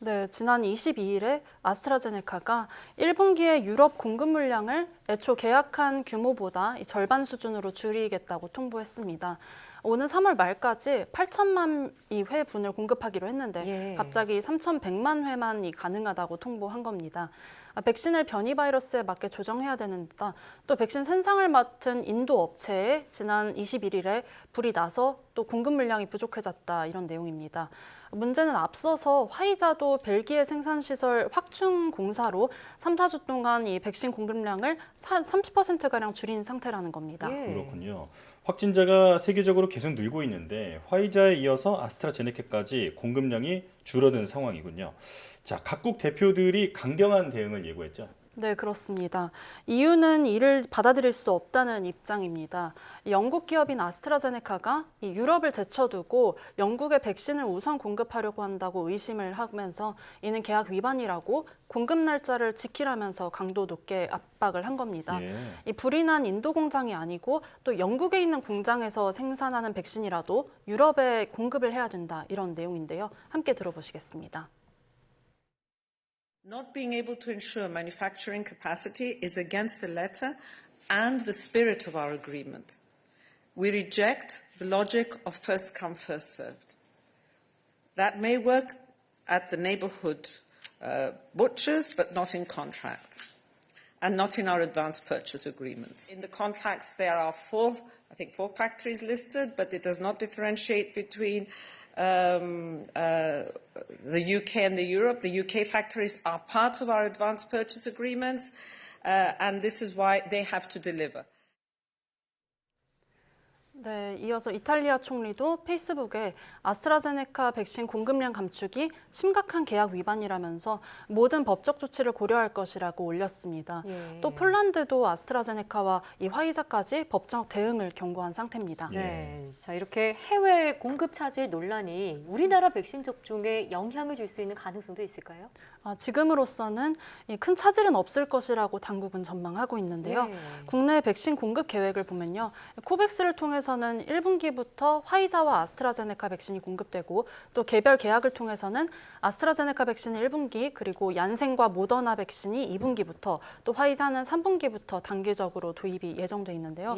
네, 지난 22일에 아스트라제네카가 1분기의 유럽 공급 물량을 애초 계약한 규모보다 절반 수준으로 줄이겠다고 통보했습니다. 오는 3월 말까지 8천만 회분을 공급하기로 했는데 갑자기 3,100만 회만이 가능하다고 통보한 겁니다. 백신을 변이 바이러스에 맞게 조정해야 되는 데다 또 백신 생산을 맡은 인도 업체에 지난 21일에 불이 나서 또 공급 물량이 부족해졌다 이런 내용입니다. 문제는 앞서서 화이자도 벨기에 생산시설 확충 공사로 3, 4주 동안 이 백신 공급량을 30%가량 줄인 상태라는 겁니다. 그렇군요. 확진자가 세계적으로 계속 늘고 있는데 화이자에 이어서 아스트라제네카까지 공급량이 줄어든 상황이군요. 자, 각국 대표들이 강경한 대응을 예고했죠. 네, 그렇습니다. EU는 이를 받아들일 수 없다는 입장입니다. 영국 기업인 아스트라제네카가 유럽을 제쳐두고 영국의 백신을 우선 공급하려고 한다고 의심을 하면서 이는 계약 위반이라고 공급 날짜를 지키라면서 강도 높게 압박을 한 겁니다. 이 불이 난 인도 공장이 아니고 또 영국에 있는 공장에서 생산하는 백신이라도 유럽에 공급을 해야 된다 이런 내용인데요. 함께 들어보시겠습니다. Not being able to ensure manufacturing capacity is against the letter and the spirit of our agreement. We reject the logic of first come, first served. That may work at the neighborhood butchers, but not in contracts, and not in our advance purchase agreements. In the contracts, there are four factories listed, but it does not differentiate between the UK and Europe. The UK factories are part of our advance purchase agreements, and this is why they have to deliver. 네, 이어서 이탈리아 총리도 페이스북에 아스트라제네카 백신 공급량 감축이 심각한 계약 위반이라면서 모든 법적 조치를 고려할 것이라고 올렸습니다. 또 폴란드도 아스트라제네카와 이 화이자까지 법적 대응을 경고한 상태입니다. 네, 자 이렇게 해외 공급 차질 논란이 우리나라 백신 접종에 영향을 줄 수 있는 가능성도 있을까요? 지금으로서는 큰 차질은 없을 것이라고 당국은 전망하고 있는데요. 국내 백신 공급 계획을 보면요. 코백스를 통해서는 1분기부터 화이자와 아스트라제네카 백신이 공급되고 또 개별 계약을 통해서는 아스트라제네카 백신은 1분기 그리고 얀센과 모더나 백신이 2분기부터 또 화이자는 3분기부터 단계적으로 도입이 예정돼 있는데요.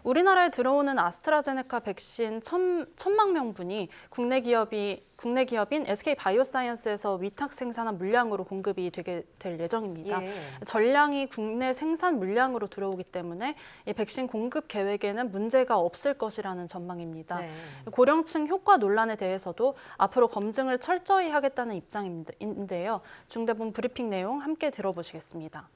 우리나라에 들어오는 아스트라제네카 백신 1,000만 명분이 국내 기업인 SK바이오사이언스에서 위탁 생산한 물량으로 공급이 되게 될 예정입니다. 전량이 국내 생산 물량으로 들어오기 때문에 이 백신 공급 계획에는 문제가 없을 것이라는 전망입니다. 고령층 효과 논란에 대해서도 앞으로 검증을 철저히 하겠다는 입장인데요. 중대본 브리핑 내용 함께 들어보시겠습니다.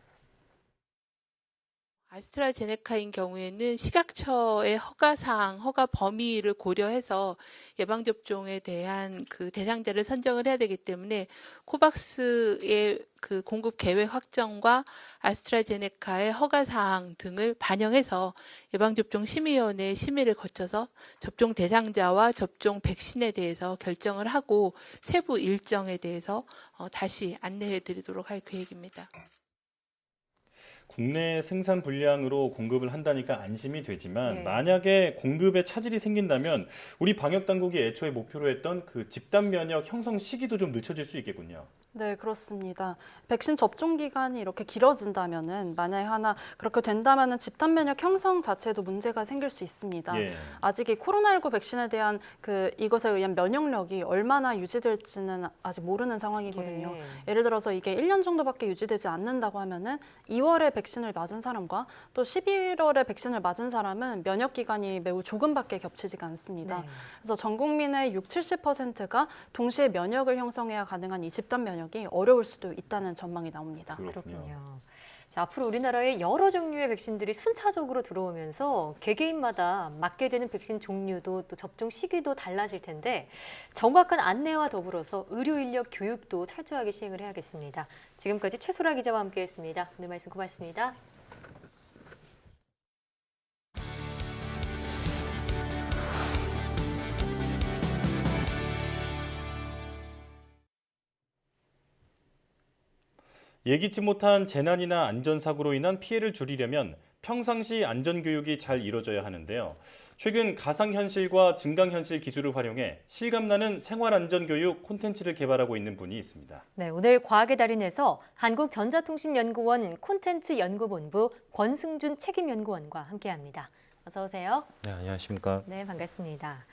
아스트라제네카인 경우에는 식약처의 허가사항, 허가 범위를 고려해서 예방접종에 대한 그 대상자를 선정을 해야 되기 때문에 코박스의 그 공급 계획 확정과 아스트라제네카의 허가사항 등을 반영해서 예방접종심의위원회 심의를 거쳐서 접종 대상자와 접종 백신에 대해서 결정을 하고 세부 일정에 대해서 다시 안내해 드리도록 할 계획입니다. 국내 생산 분량으로 공급을 한다니까 안심이 되지만 만약에 공급에 차질이 생긴다면 우리 방역 당국이 애초에 목표로 했던 그 집단 면역 형성 시기도 좀 늦춰질 수 있겠군요. 네, 그렇습니다. 백신 접종 기간이 이렇게 길어진다면은 만약에 하나 그렇게 된다면은 집단 면역 형성 자체도 문제가 생길 수 있습니다. 아직 이 코로나19 백신에 대한 이것에 의한 면역력이 얼마나 유지될지는 아직 모르는 상황이거든요. 예를 들어서 이게 1년 정도밖에 유지되지 않는다고 하면은 2월에 백신을 맞은 사람과 또 11월에 백신을 맞은 사람은 면역 기간이 매우 조금밖에 겹치지가 않습니다. 그래서 전 국민의 60-70%가 동시에 면역을 형성해야 가능한 이 집단 면역이 어려울 수도 있다는 전망이 나옵니다. 그렇군요. 자, 앞으로 우리나라에 여러 종류의 백신들이 순차적으로 들어오면서 개개인마다 맞게 되는 백신 종류도 또 접종 시기도 달라질 텐데 정확한 안내와 더불어서 의료 인력 교육도 철저하게 시행을 해야겠습니다. 지금까지 최소라 기자와 함께했습니다. 오늘 말씀 고맙습니다. 예기치 못한 재난이나 안전사고로 인한 피해를 줄이려면 평상시 안전교육이 잘 이루어져야 하는데요. 최근 가상현실과 증강현실 기술을 활용해 실감나는 생활안전교육 콘텐츠를 개발하고 있는 분이 있습니다. 네, 오늘 과학의 달인에서 한국전자통신연구원 콘텐츠 연구본부 권승준 책임연구원과 함께합니다. 어서 오세요. 네, 안녕하십니까. 네, 반갑습니다.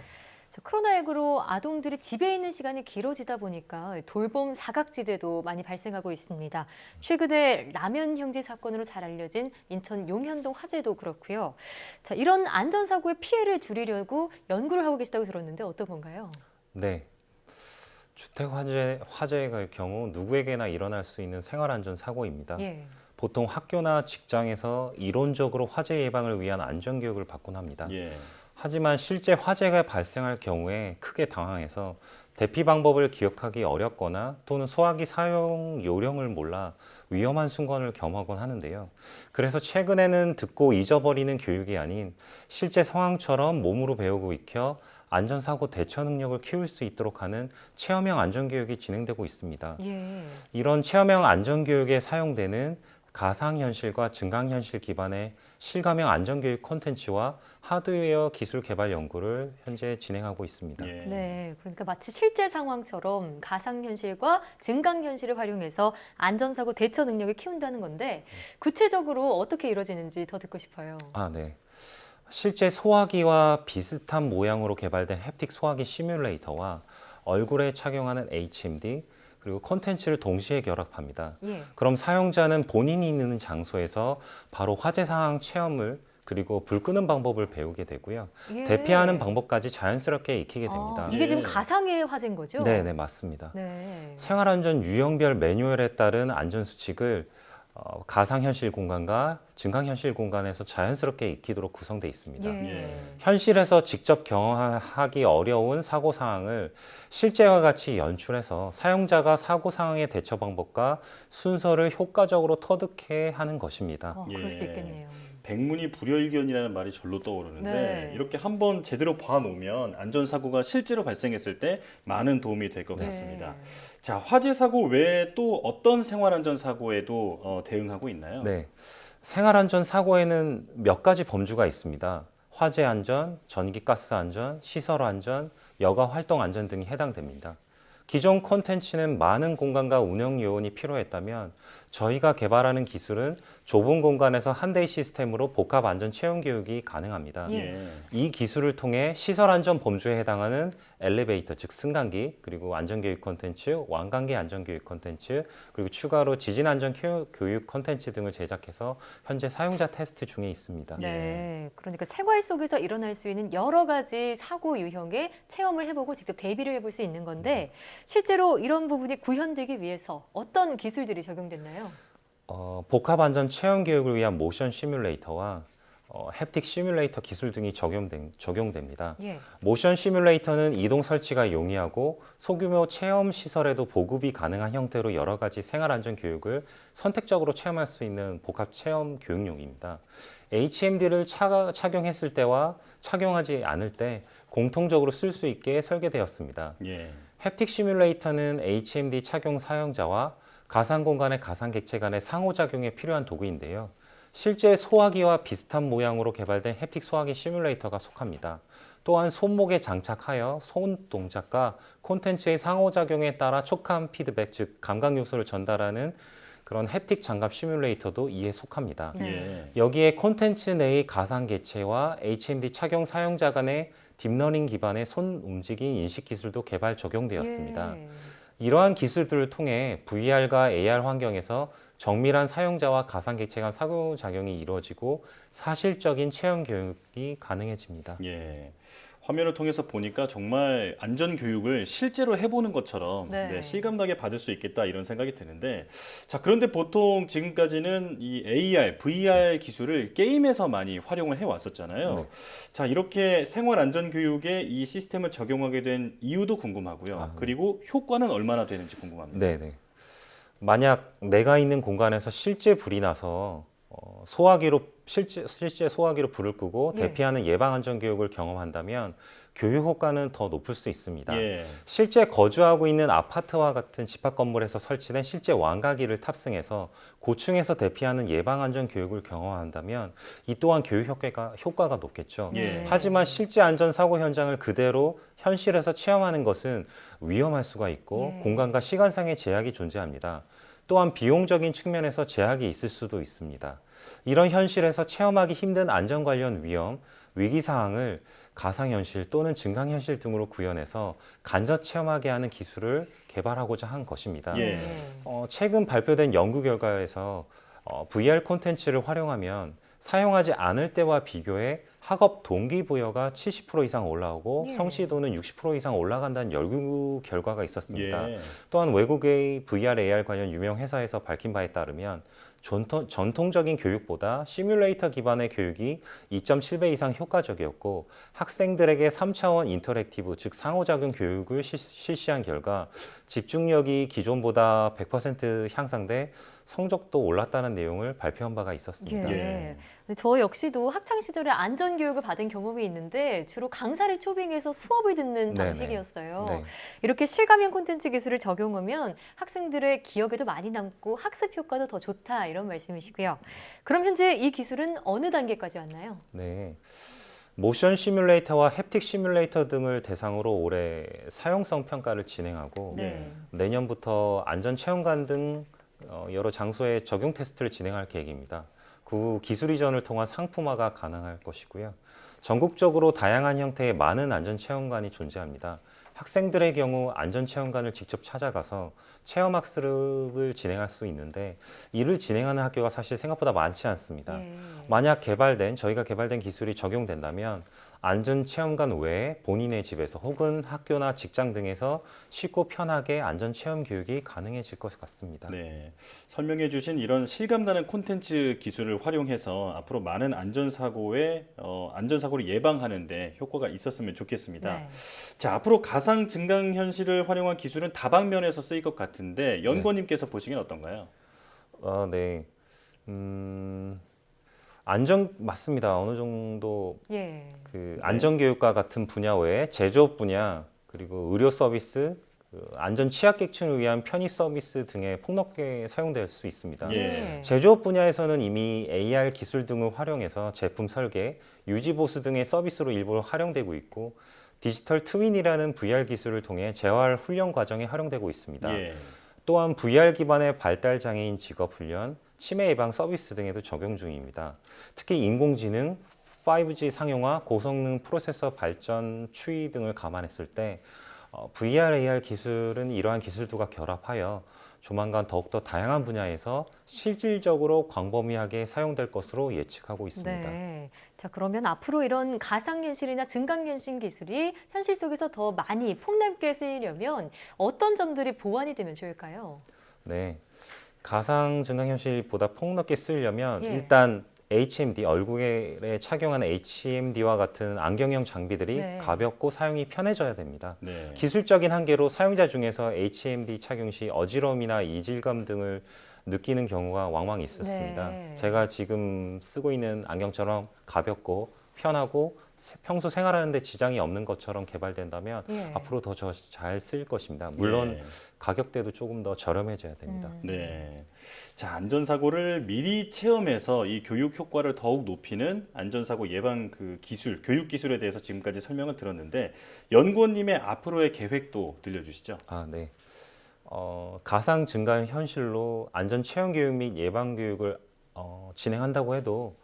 코로나19로 아동들이 집에 있는 시간이 길어지다 보니까 돌봄 사각지대도 많이 발생하고 있습니다. 최근에 라면 형제 사건으로 잘 알려진 인천 용현동 화재도 그렇고요. 자, 이런 안전사고의 피해를 줄이려고 연구를 하고 계시다고 들었는데 어떤 건가요? 네. 주택 화재의 경우 누구에게나 일어날 수 있는 생활안전사고입니다. 예. 보통 학교나 직장에서 이론적으로 화재 예방을 위한 안전교육을 받곤 합니다. 예. 하지만 실제 화재가 발생할 경우에 크게 당황해서 대피 방법을 기억하기 어렵거나 또는 소화기 사용 요령을 몰라 위험한 순간을 경험하곤 하는데요. 그래서 최근에는 듣고 잊어버리는 교육이 아닌 실제 상황처럼 몸으로 배우고 익혀 안전사고 대처 능력을 키울 수 있도록 하는 체험형 안전교육이 진행되고 있습니다. 예. 이런 체험형 안전교육에 사용되는 가상현실과 증강현실 기반의 실감형 안전교육 콘텐츠와 하드웨어 기술 개발 연구를 현재 진행하고 있습니다. 예. 네, 그러니까 마치 실제 상황처럼 가상현실과 증강현실을 활용해서 안전사고 대처 능력을 키운다는 건데 구체적으로 어떻게 이루어지는지 더 듣고 싶어요. 네. 실제 소화기와 비슷한 모양으로 개발된 햅틱 소화기 시뮬레이터와 얼굴에 착용하는 HMD 그리고 콘텐츠를 동시에 결합합니다. 예. 그럼 사용자는 본인이 있는 장소에서 바로 화재 상황 체험을 그리고 불 끄는 방법을 배우게 되고요. 예. 대피하는 방법까지 자연스럽게 익히게 됩니다. 이게 지금 가상의 화재인 거죠? 네, 맞습니다. 네. 생활안전 유형별 매뉴얼에 따른 안전수칙을 가상현실 공간과 증강현실 공간에서 자연스럽게 익히도록 구성되어 있습니다. 예. 현실에서 직접 경험하기 어려운 사고 상황을 실제와 같이 연출해서 사용자가 사고 상황의 대처 방법과 순서를 효과적으로 터득해 하는 것입니다. 그럴 수 있겠네요. 백문이 불여일견이라는 말이 절로 떠오르는데 네. 이렇게 한번 제대로 봐놓으면 안전사고가 실제로 발생했을 때 많은 도움이 될 것 같습니다. 자, 화재 사고 외에 또 어떤 생활안전사고에도 대응하고 있나요? 네, 생활안전 사고에는 몇 가지 범주가 있습니다. 화재 안전, 전기 가스 안전, 시설 안전, 여가 활동 안전 등이 해당됩니다. 기존 콘텐츠는 많은 공간과 운영 요원이 필요했다면 저희가 개발하는 기술은 좁은 공간에서 한 대의 시스템으로 복합 안전 체험 교육이 가능합니다. 예. 이 기술을 통해 시설 안전 범주에 해당하는 엘리베이터, 즉 승강기, 그리고 안전교육 콘텐츠, 왕관계 안전교육 콘텐츠, 그리고 추가로 지진 안전 교육 콘텐츠 등을 제작해서 현재 사용자 테스트 중에 있습니다. 네, 그러니까 생활 속에서 일어날 수 있는 여러 가지 사고 유형의 체험을 해보고 직접 대비를 해볼 수 있는 건데 실제로 이런 부분이 구현되기 위해서 어떤 기술들이 적용됐나요? 복합 안전 체험 교육을 위한 모션 시뮬레이터와 햅틱 시뮬레이터 기술 등이 적용됩니다. 예. 모션 시뮬레이터는 이동 설치가 용이하고 소규모 체험 시설에도 보급이 가능한 형태로 여러 가지 생활 안전 교육을 선택적으로 체험할 수 있는 복합 체험 교육용입니다. HMD를 착용했을 때와 착용하지 않을 때 공통적으로 쓸 수 있게 설계되었습니다. 예. 햅틱 시뮬레이터는 HMD 착용 사용자와 가상 공간의 가상 객체 간의 상호작용에 필요한 도구인데요. 실제 소화기와 비슷한 모양으로 개발된 햅틱 소화기 시뮬레이터가 속합니다. 또한 손목에 장착하여 손 동작과 콘텐츠의 상호작용에 따라 촉감 피드백, 즉 감각 요소를 전달하는 그런 햅틱 장갑 시뮬레이터도 이에 속합니다. 예. 여기에 콘텐츠 내의 가상 객체와 HMD 착용 사용자 간의 딥러닝 기반의 손 움직임 인식 기술도 개발 적용되었습니다. 예. 이러한 기술들을 통해 VR과 AR 환경에서 정밀한 사용자와 가상객체 간 상호작용이 이루어지고 사실적인 체험 교육이 가능해집니다. 예. 화면을 통해서 보니까 정말 안전교육을 실제로 해보는 것처럼 네. 실감나게 받을 수 있겠다 이런 생각이 드는데 자, 그런데 보통 지금까지는 이 AR, VR 기술을 게임에서 많이 활용을 해왔었잖아요. 네. 자, 이렇게 생활안전교육에 이 시스템을 적용하게 된 이유도 궁금하고요. 그리고 효과는 얼마나 되는지 궁금합니다. 네네. 만약 내가 있는 공간에서 실제 불이 나서 실제 소화기로 불을 끄고 예. 대피하는 예방 안전 교육을 경험한다면 교육 효과는 더 높을 수 있습니다. 예. 실제 거주하고 있는 아파트와 같은 집합 건물에서 설치된 실제 왕가기를 탑승해서 고층에서 대피하는 예방 안전 교육을 경험한다면 이 또한 교육 효과가 높겠죠. 예. 하지만 실제 안전 사고 현장을 그대로 현실에서 체험하는 것은 위험할 수가 있고 예. 공간과 시간상의 제약이 존재합니다. 또한 비용적인 측면에서 제약이 있을 수도 있습니다. 이런 현실에서 체험하기 힘든 안전 관련 위험, 위기 사항을 가상현실 또는 증강현실 등으로 구현해서 간접 체험하게 하는 기술을 개발하고자 한 것입니다. 최근 발표된 연구 결과에서 VR 콘텐츠를 활용하면 사용하지 않을 때와 비교해 학업 동기부여가 70% 이상 올라오고 성취도는 60% 이상 올라간다는 연구 결과가 있었습니다. 또한 외국의 VR, AR 관련 유명 회사에서 밝힌 바에 따르면 전통적인 교육보다 시뮬레이터 기반의 교육이 2.7배 이상 효과적이었고 학생들에게 3차원 인터랙티브, 즉 상호작용 교육을 실시한 결과 집중력이 기존보다 100% 향상돼 성적도 올랐다는 내용을 발표한 바가 있었습니다. 저 역시도 학창 시절에 안전 교육을 받은 경험이 있는데 주로 강사를 초빙해서 수업을 듣는 방식이었어요. 이렇게 실감형 콘텐츠 기술을 적용하면 학생들의 기억에도 많이 남고 학습 효과도 더 좋다 이런 말씀이시고요. 그럼 현재 이 기술은 어느 단계까지 왔나요? 네. 모션 시뮬레이터와 햅틱 시뮬레이터 등을 대상으로 올해 사용성 평가를 진행하고 내년부터 안전체험관 등 여러 장소에 적용 테스트를 진행할 계획입니다. 그 후 기술 이전을 통한 상품화가 가능할 것이고요. 전국적으로 다양한 형태의 많은 안전체험관이 존재합니다. 학생들의 경우 안전체험관을 직접 찾아가서 체험학습을 진행할 수 있는데 이를 진행하는 학교가 사실 생각보다 많지 않습니다. 만약 저희가 개발된 기술이 적용된다면 안전체험관 외에 본인의 집에서 혹은 학교나 직장 등에서 쉽고 편하게 안전체험 교육이 가능해질 것 같습니다. 네, 설명해 주신 이런 실감나는 콘텐츠 기술을 활용해서 앞으로 많은 안전사고를 예방하는 데 효과가 있었으면 좋겠습니다. 자, 앞으로 가상 증강현실을 활용한 기술은 다방면에서 쓰일 것 같은데 연구원님께서 보시기엔 어떤가요? 네. 맞습니다. 어느 정도 안전교육과 같은 분야 외에 제조업 분야 그리고 의료 서비스, 안전 취약계층을 위한 편의 서비스 등에 폭넓게 사용될 수 있습니다. 제조업 분야에서는 이미 AR 기술 등을 활용해서 제품 설계, 유지 보수 등의 서비스로 일부 활용되고 있고 디지털 트윈이라는 VR 기술을 통해 재활 훈련 과정에 활용되고 있습니다. 또한 VR 기반의 발달 장애인 직업 훈련, 치매 예방 서비스 등에도 적용 중입니다. 특히 인공지능, 5G 상용화, 고성능 프로세서 발전 추이 등을 감안했을 때 VR, AR 기술은 이러한 기술들과 결합하여 조만간 더욱더 다양한 분야에서 실질적으로 광범위하게 사용될 것으로 예측하고 있습니다. 자, 그러면 앞으로 이런 가상현실이나 증강현실 기술이 현실 속에서 더 많이 폭넓게 쓰이려면 어떤 점들이 보완이 되면 좋을까요? 네, 가상 증강현실보다 폭넓게 쓰려면 일단 HMD, 얼굴에 착용하는 HMD와 같은 안경형 장비들이 가볍고 사용이 편해져야 됩니다. 기술적인 한계로 사용자 중에서 HMD 착용 시 어지러움이나 이질감 등을 느끼는 경우가 왕왕 있었습니다. 제가 지금 쓰고 있는 안경처럼 가볍고 편하고 평소 생활하는 데 지장이 없는 것처럼 개발된다면 앞으로 더 잘 쓰일 것입니다. 물론 가격대도 조금 더 저렴해져야 됩니다. 자, 안전사고를 미리 체험해서 이 교육 효과를 더욱 높이는 안전사고 예방 기술, 교육 기술에 대해서 지금까지 설명을 들었는데 연구원님의 앞으로의 계획도 들려주시죠. 네. 가상 증강 현실로 안전 체험 교육 및 예방 교육을 진행한다고 해도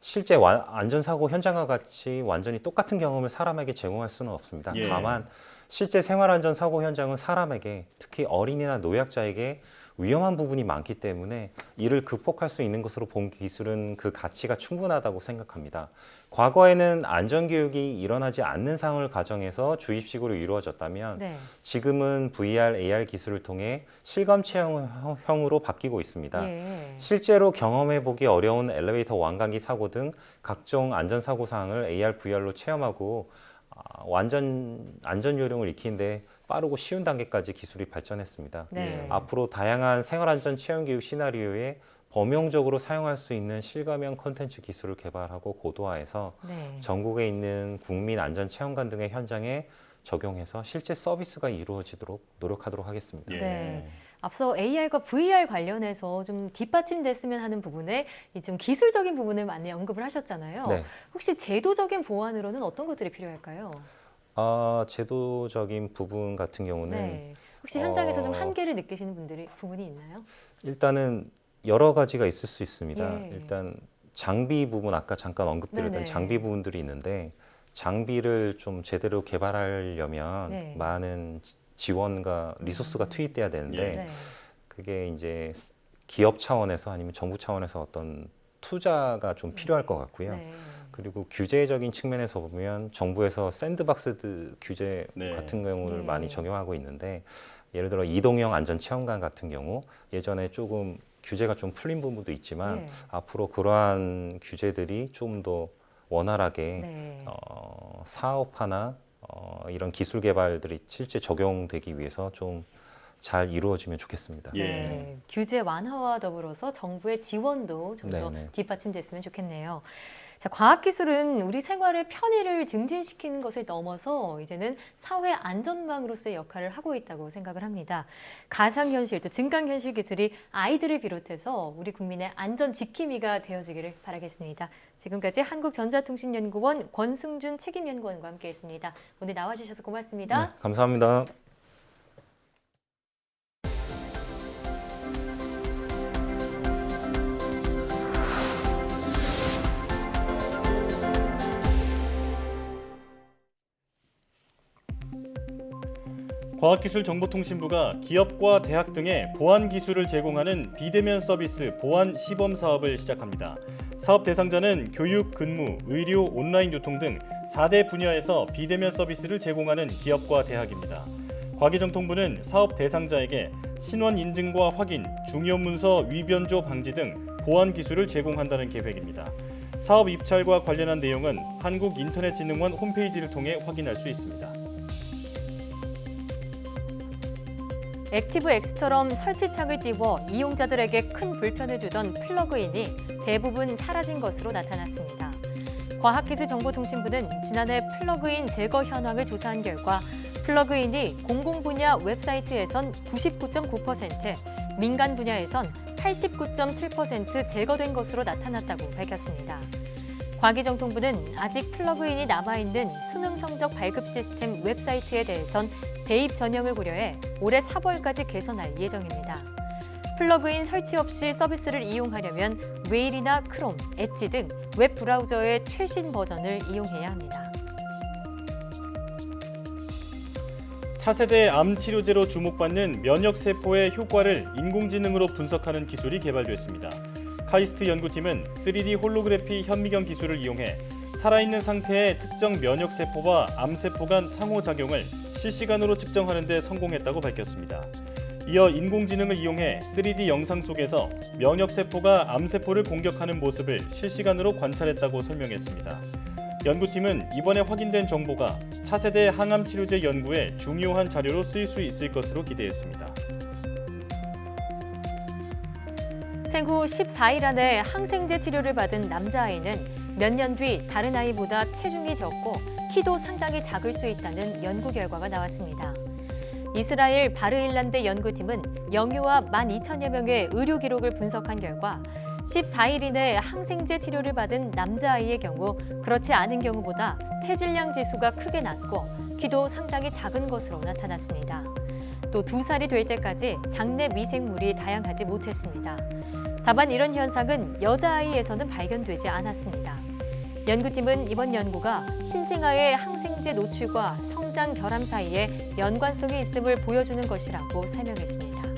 실제 안전사고 현장과 같이 완전히 똑같은 경험을 사람에게 제공할 수는 없습니다. 다만 실제 생활안전사고 현장은 사람에게, 특히 어린이나 노약자에게 위험한 부분이 많기 때문에 이를 극복할 수 있는 것으로 본 기술은 그 가치가 충분하다고 생각합니다. 과거에는 안전교육이 일어나지 않는 상황을 가정해서 주입식으로 이루어졌다면 지금은 VR, AR 기술을 통해 실감 체험형으로 바뀌고 있습니다. 실제로 경험해보기 어려운 엘리베이터 완강기 사고 등 각종 안전사고 사항을 AR, VR로 체험하고 안전 요령을 익히는데 빠르고 쉬운 단계까지 기술이 발전했습니다. 앞으로 다양한 생활안전 체험교육 시나리오에 범용적으로 사용할 수 있는 실감형 콘텐츠 기술을 개발하고 고도화해서 전국에 있는 국민안전체험관 등의 현장에 적용해서 실제 서비스가 이루어지도록 노력하도록 하겠습니다. 앞서 AR과 VR 관련해서 좀 뒷받침됐으면 하는 부분에 좀 기술적인 부분을 많이 언급을 하셨잖아요. 혹시 제도적인 보완으로는 어떤 것들이 필요할까요? 제도적인 부분 같은 경우는 네. 혹시 현장에서 좀 한계를 느끼시는 부분이 있나요? 일단은 여러 가지가 있을 수 있습니다. 예. 일단 장비 부분 아까 잠깐 언급드렸던 네네. 장비 부분들이 있는데 장비를 좀 제대로 개발하려면 네. 많은 지원과 리소스가 투입돼야 되는데 네. 그게 이제 기업 차원에서 아니면 정부 차원에서 어떤 투자가 좀 필요할 것 같고요. 네. 그리고 규제적인 측면에서 보면 정부에서 샌드박스 규제 네. 같은 경우를 네. 많이 적용하고 있는데 예를 들어 이동형 안전체험관 같은 경우 예전에 조금 규제가 좀 풀린 부분도 있지만 네. 앞으로 그러한 규제들이 좀 더 원활하게 네. 사업화나 이런 기술 개발들이 실제 적용되기 위해서 좀 잘 이루어지면 좋겠습니다. 네. 규제 완화와 더불어서 정부의 지원도 좀 더 네네. 뒷받침됐으면 좋겠네요. 자, 과학기술은 우리 생활의 편의를 증진시키는 것을 넘어서 이제는 사회 안전망으로서의 역할을 하고 있다고 생각을 합니다. 가상현실, 또 증강현실 기술이 아이들을 비롯해서 우리 국민의 안전 지킴이가 되어지기를 바라겠습니다. 지금까지 한국전자통신연구원 권승준 책임연구원과 함께했습니다. 오늘 나와주셔서 고맙습니다. 네, 감사합니다. 과학기술정보통신부가 기업과 대학 등에 보안 기술을 제공하는 비대면 서비스 보안 시범 사업을 시작합니다. 사업 대상자는 교육, 근무, 의료, 온라인 유통 등 4대 분야에서 비대면 서비스를 제공하는 기업과 대학입니다. 과기정통부는 사업 대상자에게 신원 인증과 확인, 중요 문서 위변조 방지 등 보안 기술을 제공한다는 계획입니다. 사업 입찰과 관련한 내용은 한국인터넷진흥원 홈페이지를 통해 확인할 수 있습니다. 액티브 X처럼 설치창을 띄워 이용자들에게 큰 불편을 주던 플러그인이 대부분 사라진 것으로 나타났습니다. 과학기술정보통신부는 지난해 플러그인 제거 현황을 조사한 결과 플러그인이 공공 분야 웹사이트에선 99.9%, 민간 분야에선 89.7% 제거된 것으로 나타났다고 밝혔습니다. 과기정통부는 아직 플러그인이 남아있는 수능 성적 발급 시스템 웹사이트에 대해선 대입 전형을 고려해 올해 4월까지 개선할 예정입니다. 플러그인 설치 없이 서비스를 이용하려면 웨일이나 크롬, 엣지 등 웹 브라우저의 최신 버전을 이용해야 합니다. 차세대 암 치료제로 주목받는 면역세포의 효과를 인공지능으로 분석하는 기술이 개발됐습니다. 카이스트 연구팀은 3D 홀로그래피 현미경 기술을 이용해 살아있는 상태의 특정 면역세포와 암세포 간 상호작용을 실시간으로 측정하는 데 성공했다고 밝혔습니다. 이어 인공지능을 이용해 3D 영상 속에서 면역세포가 암세포를 공격하는 모습을 실시간으로 관찰했다고 설명했습니다. 연구팀은 이번에 확인된 정보가 차세대 항암 치료제 연구에 중요한 자료로 쓰일 수 있을 것으로 기대했습니다. 생후 14일 안에 항생제 치료를 받은 남자아이는 몇 년 뒤 다른 아이보다 체중이 적고 키도 상당히 작을 수 있다는 연구 결과가 나왔습니다. 이스라엘 바르일란드 연구팀은 영유아 12,000여 명의 의료 기록을 분석한 결과 14일 이내 항생제 치료를 받은 남자아이의 경우 그렇지 않은 경우보다 체질량 지수가 크게 낮고 키도 상당히 작은 것으로 나타났습니다. 또 2살이 될 때까지 장내 미생물이 다양하지 못했습니다. 다만 이런 현상은 여자아이에서는 발견되지 않았습니다. 연구팀은 이번 연구가 신생아의 항생제 노출과 성장 결함 사이에 연관성이 있음을 보여주는 것이라고 설명했습니다.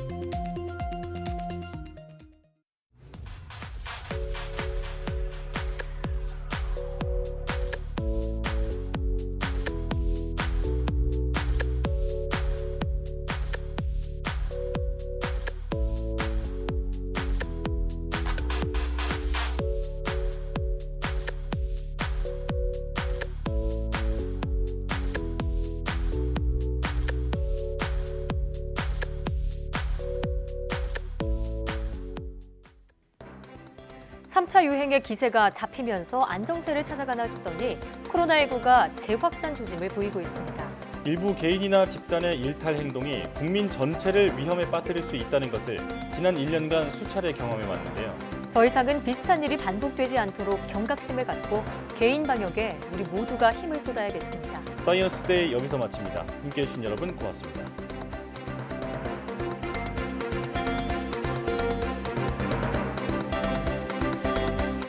삼 차 유행의 기세가 잡히면서 안정세를 찾아가나 싶더니 코로나19가 재확산 조짐을 보이고 있습니다. 일부 개인이나 집단의 일탈 행동이 국민 전체를 위험에 빠뜨릴 수 있다는 것을 지난 1년간 수차례 경험해 왔는데요. 더 이상은 비슷한 일이 반복되지 않도록 경각심을 갖고 개인 방역에 우리 모두가 힘을 쏟아야겠습니다. 사이언스 투데이 여기서 마칩니다. 함께해 주신 여러분 고맙습니다.